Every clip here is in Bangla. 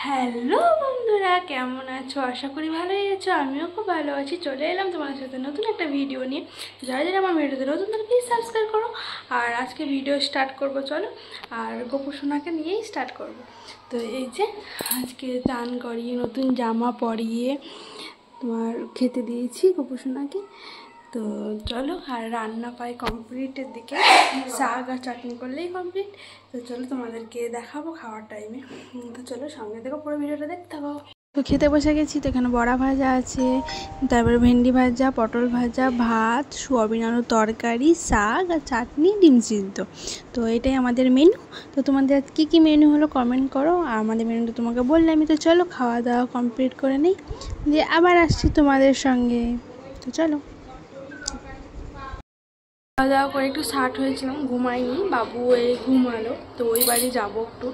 হ্যালো বন্ধুরা, কেমন আছো? আশা করি ভালোই আছো। আমিও খুব ভালো আছি। চলে এলাম তোমাদের সাথে নতুন একটা ভিডিও নিয়ে। যারা যারা আমার ভিডিওতে নতুন তারা প্লিজ সাবস্ক্রাইব করো। আর আজকে ভিডিও স্টার্ট করব, চলো। আর গোপু সোনাকে নিয়েই স্টার্ট করব। তো এই যে আজকে চান করিয়ে নতুন জামা পরিয়ে তোমার খেতে দিয়েছি গোপু সোনাকে। তো চলো, আর রান্না পাই কমপ্লিটের দিকে, শাক আর চাটনি করলেই কমপ্লিট। তো চলো তোমাদেরকে দেখাবো খাওয়ার টাইমে। তো চলো সঙ্গে থেকে পুরো ভিডিওটা দেখতে থাকো। তো খেতে বসে গেছি। তো এখানে বড়া ভাজা আছে, তারপরে ভেন্ডি ভাজা, পটল ভাজা, ভাত, সোয়াবিন আলুর তরকারি, শাক আর চাটনি, ডিম সিদ্ধ। তো এটাই আমাদের মেনু। তো তোমাদের কী কী মেনু হলো কমেন্ট করো। আর আমাদের মেনুটা তোমাকে বললাম। আমি তো চলো খাওয়া দাওয়া কমপ্লিট করে নিই, দিয়ে আবার আসছি তোমাদের সঙ্গে। তো চলো। খাওয়া দাওয়া করে একটু শার্ট হয়েছিলাম, ঘুমাইনি, বাবু এই ঘুমালো। তো ওই বাড়ি যাবো একটু।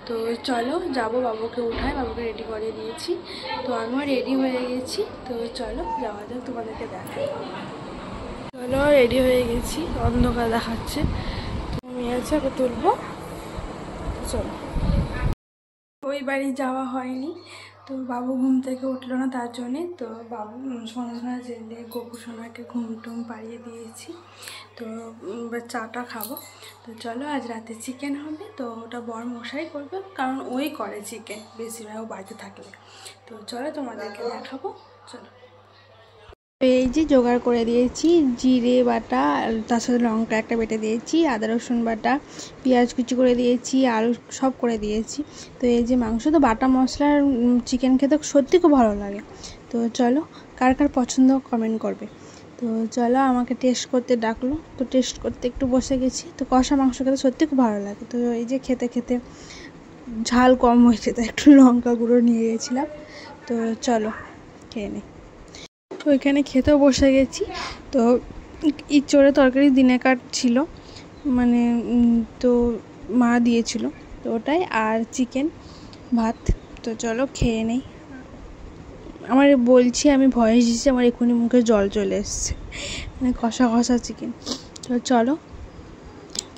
তো চলো যাবো, বাবুকে উঠায়, বাবুকে রেডি করে দিয়েছি। তো আমিও রেডি হয়ে গেছি। তো চলো যাওয়া যাক, তোমাদেরকে দেখাই। চলো রেডি হয়ে গেছি, অন্ধকার দেখাচ্ছে। তুমি আছে, ওকে তুলবো। চলো। ওই বাড়ি যাওয়া হয়নি, তো বাবু ঘুম থেকে উঠলো না, তার জন্যে। তো বাবু সোনা জেলে গোপু সোনাকে ঘুম টুম পাড়িয়ে দিয়েছি। তো চাটা খাবো। তো চলো, আজ রাতে চিকেন হবে। তো ওটা বর মশাই করবে, কারণ ওই করে চিকেন বেশিরভাগ বাড়িতে থাকলে। তো চলো তোমাদেরকে দেখাবো, চলো। এই যে জোগাড় করে দিয়েছি জিরে বাটা, তার সাথে লঙ্কা একটা বেটে দিয়েছি, আদা রসুন বাটা, পেঁয়াজ কুচি করে দিয়েছি, আলু সব করে দিয়েছি। তো এই যে মাংস, তো বাটা মশলার চিকেন খেতে সত্যি খুব ভালো লাগে। তো চলো, কার কার পছন্দ কমেন্ট করবে। তো চলো, আমাকে টেস্ট করতে ডাকলো, তো টেস্ট করতে একটু বসে গেছি। তো কষা মাংস খেতে সত্যি খুব ভালো লাগে। তো এই যে খেতে খেতে ঝাল কম হয়েছে, তো একটু লঙ্কা গুঁড়ো নিয়ে গেছিলাম। তো চলো খেয়ে নিই। তো এখানে খেতেও বসে গেছি। তো ইঁচড়ে তরকারি দিনেকার ছিল, মানে তো মা দিয়েছিল, তো ওটাই, আর চিকেন ভাত। তো চলো খেয়ে নেই। আমার বলছি, আমি ভয়েস দিচ্ছি, আমার এখনই মুখে জল চলে এসছে, মানে কষা কষা চিকেন। তো চলো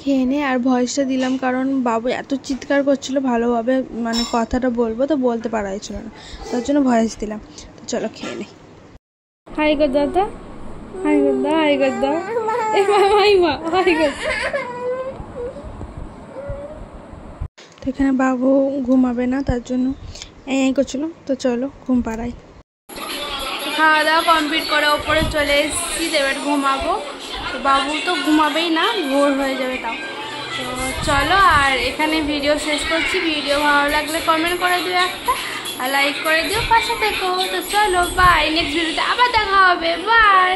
খেয়ে নে। আর ভয়েসটা দিলাম কারণ বাবু এত চিৎকার করছিল, ভালোভাবে মানে কথাটা বলবো তো বলতে পারা হয়েছিল না, তার জন্য ভয়েস দিলাম। তো চলো খেয়ে নেই। হাই গো দাদা, হাই গো দা, হাই গো দা, এ মা হাই গো। তো এখানে বাবু ঘুমাবে না, তার জন্য এই করছিল। তো চলো ঘুম পাড়াই। খাওয়া দাওয়া কমপ্লিট করে ওপরে চলে এসেছি, এবার ঘুমাবো। তো বাবু তো ঘুমাবেই না, ভোর হয়ে যাবে তাও। তো চলো, আর এখানে ভিডিও শেষ করছি। ভিডিও ভালো লাগলে কমেন্ট করে দিও একটা, আর লাইক করে দিও, পাশে থেকো। তো চলো বাই, নেক্সট ভিডিওতে আবার দেখা হবে, বাই।